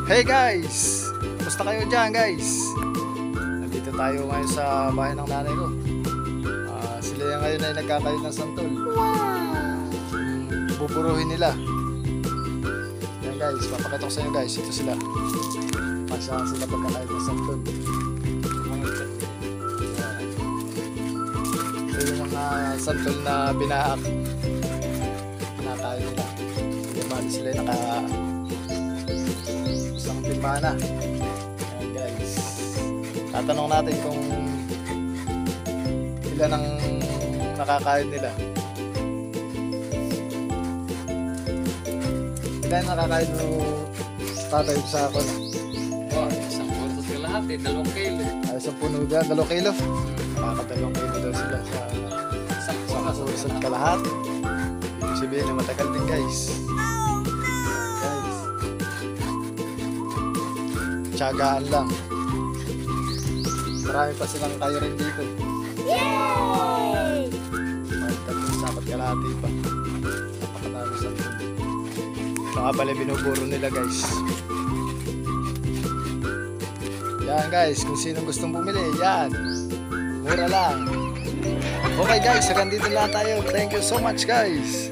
Hey guys! Kumusta kayo dyan guys? Nandito tayo ngayon sa bahay ng nanay ko. Sila ngayon ay nagkakain ng santol. Buburuhin nila. Yan guys, papakita ko sa inyo guys. Ito sila. Pasyahan sila pagkakain ng santol. Ito yung mga santol na binaak. Pinakain nila. Hindi bali sila isang timpana. Ayan guys, tatanong natin kung ilan ang nakakain nila. Ilan nakakain mo tatay sa ako na? Isang puno sila lahat eh, 2 kilo. Isang puno dyan, 2 kilo. Nakaka-2 kilo daw sila sa isang kalahati. Ibig sabihin na matagal din guys. Tiyagaan lang. Marami pa silang kaya rin dito. Yay! Sapat kalahati pa. Napakadami sa mundo. Baka pala binuburo nila guys. Yan guys, kung sino gustong bumili, yan. Mura lang. Okay guys, hanggang dito lang tayo. Thank you so much guys.